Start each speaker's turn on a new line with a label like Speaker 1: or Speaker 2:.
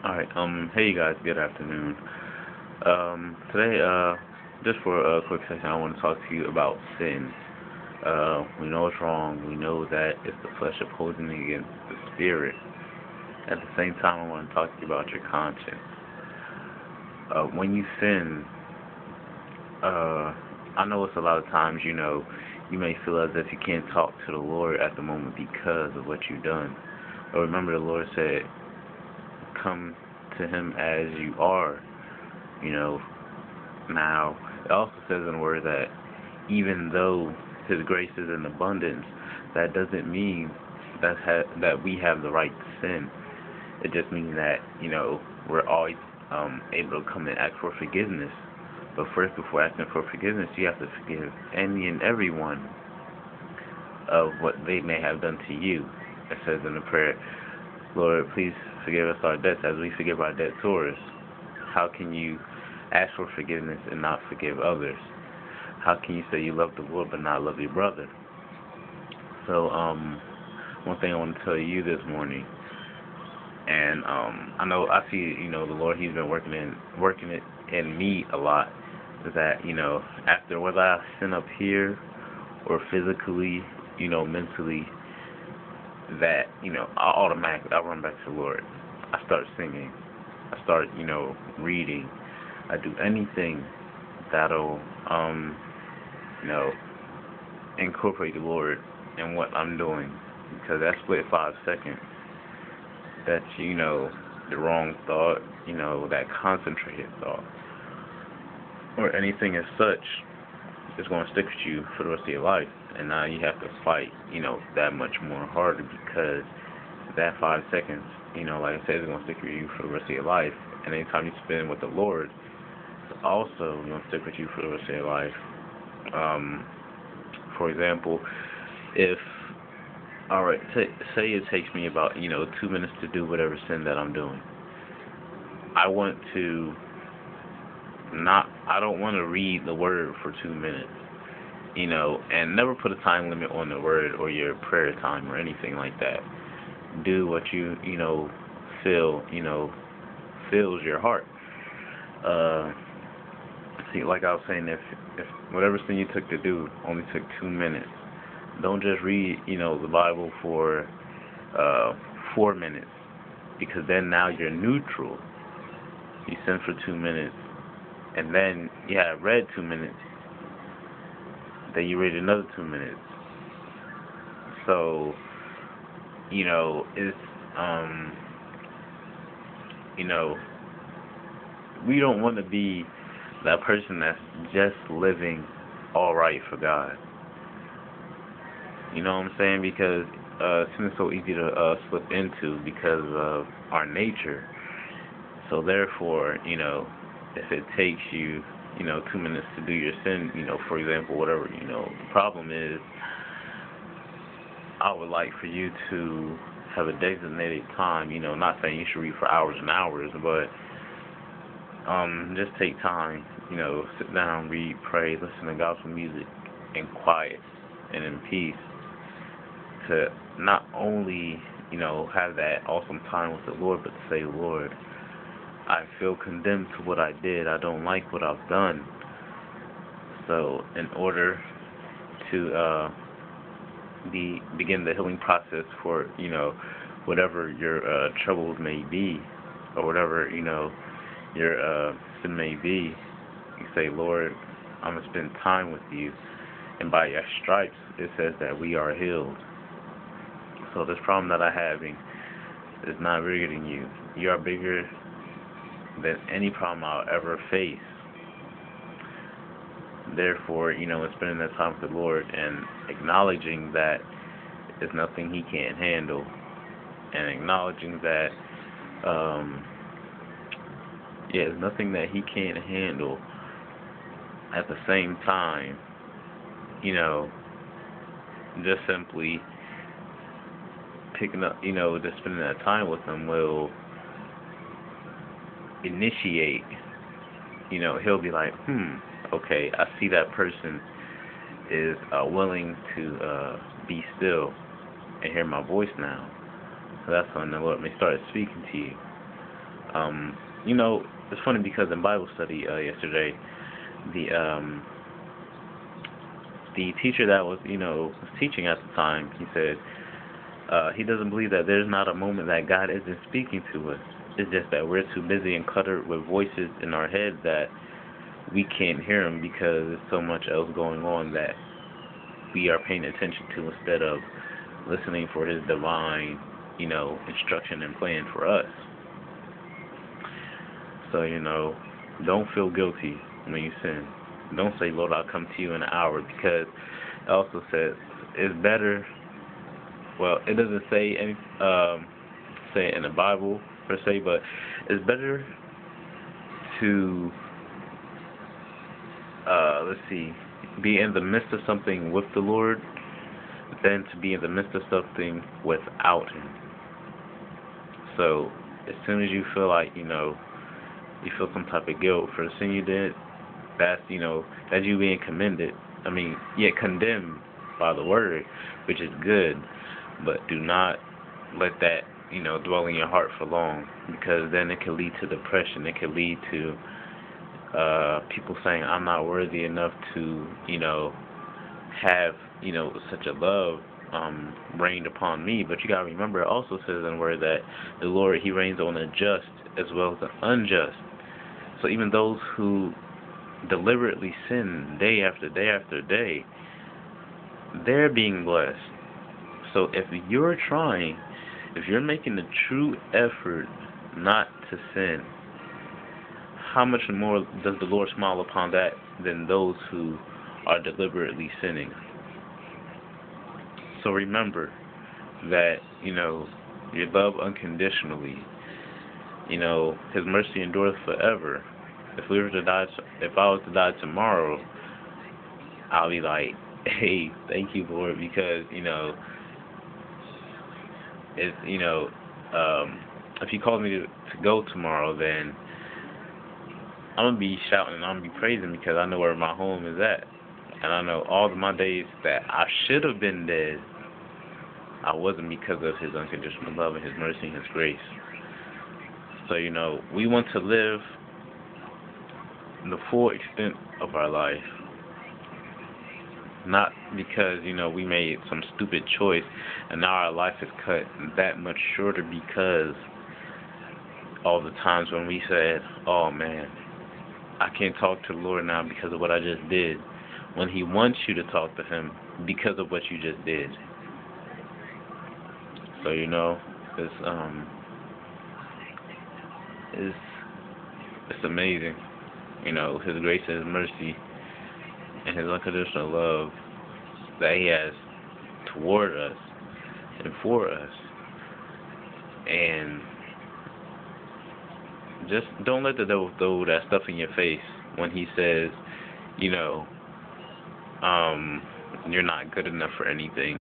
Speaker 1: Alright, hey you guys, good afternoon. Today, just for a quick session, I want to talk to you about sin. We know it's wrong. We know that it's the flesh opposing against the spirit. At the same time, I want to talk to you about your conscience. When you sin, I know it's a lot of times, you may feel as if you can't talk to the Lord at the moment because of what you've done. But remember, the Lord said, come to him as you are. You know, now it also says in the word that even though his grace is in abundance, that doesn't mean that we have the right to sin. It just means that, we're always able to come and ask for forgiveness. But first, before asking for forgiveness, you have to forgive any and everyone of what they may have done to you. It says in the prayer, Lord, please forgive us our debts as we forgive our debtors. How can you ask for forgiveness and not forgive others? How can you say you love the Lord but not love your brother? So, one thing I want to tell you this morning, and I see, the Lord, He's been working it in me a lot, is that, after whether I sin up here or physically, mentally, that, I run back to the Lord. I start singing. I start, reading. I do anything that'll, you know, incorporate the Lord in what I'm doing. Because that split 5 seconds, that's, the wrong thought, that concentrated thought, or anything as such, is going to stick with you for the rest of your life. And now you have to fight, that much more harder because that 5 seconds, like I said, is going to stick with you for the rest of your life. And anytime you spend with the Lord, it's also going to stick with you for the rest of your life. For example, if, alright, say it takes me about, 2 minutes to do whatever sin that I'm doing. I don't want to read the word for 2 minutes, and never put a time limit on the word or your prayer time or anything like that. Do what you, feel, fills your heart. See, like I was saying, if whatever sin you took to do only took 2 minutes, don't just read, the Bible for 4 minutes, because then now you're neutral. You sin for 2 minutes, and then you have read 2 minutes, then you read another 2 minutes. So, it's, we don't want to be that person that's just living all right for God. You know what I'm saying? Because sin is so easy to slip into because of our nature. So therefore, if it takes you, 2 minutes to do your sin, for example, whatever, the problem is, I would like for you to have a designated time, not saying you should read for hours and hours, but just take time, sit down, read, pray, listen to gospel music in quiet and in peace, to not only, have that awesome time with the Lord, but to say, Lord, I feel condemned to what I did. I don't like what I've done. So in order to begin the healing process for, whatever your troubles may be, or whatever, your sin may be, you say, Lord, I'm going to spend time with you. And by your stripes, it says that we are healed. So this problem that I'm having is not bigger than you. You are bigger than any problem I'll ever face. Therefore, it's spending that time with the Lord and acknowledging that there's nothing He can't handle, and acknowledging that, there's nothing that He can't handle. At the same time, just simply picking up, just spending that time with Him will initiate, He'll be like, okay, I see that person is willing to be still and hear my voice now. So that's when the Lord may start speaking to you. You know, it's funny because in Bible study yesterday, the the teacher that was, was teaching at the time, he said he doesn't believe that there's not a moment that God isn't speaking to us. It's just that we're too busy and cluttered with voices in our head that we can't hear him because there's so much else going on that we are paying attention to instead of listening for his divine, instruction and plan for us. So, don't feel guilty when you sin. Don't say, Lord, I'll come to you in an hour, because it also says it's better. Well, it doesn't say say it in the Bible per se, but it's better to let's see, be in the midst of something with the Lord than to be in the midst of something without him. So as soon as you feel like, you feel some type of guilt for the sin you did, that's, that's you being condemned by the word, which is good, but do not let that, dwell in your heart for long, because then it can lead to depression. It can lead to people saying, I'm not worthy enough to, have, such a love rained upon me. But you gotta remember, it also says in the word that the Lord, he reigns on the just as well as the unjust. So even those who deliberately sin day after day after day, they're being blessed. So if you're making the true effort not to sin, how much more does the Lord smile upon that than those who are deliberately sinning? So remember that, you're loved unconditionally. His mercy endureth forever. If I was to die tomorrow, I'll be like, hey, thank you, Lord, because, it's, if he calls me to go tomorrow, then I'm going to be shouting and I'm going to be praising, because I know where my home is at. And I know all of my days that I should have been dead, I wasn't, because of his unconditional love and his mercy and his grace. So, we want to live the full extent of our life. Not because, we made some stupid choice and now our life is cut that much shorter because all the times when we said, oh man, I can't talk to the Lord now because of what I just did, when he wants you to talk to him because of what you just did. So, it's amazing, his grace and his mercy and his unconditional love that he has toward us and for us. And just don't let the devil throw that stuff in your face when he says, you're not good enough for anything.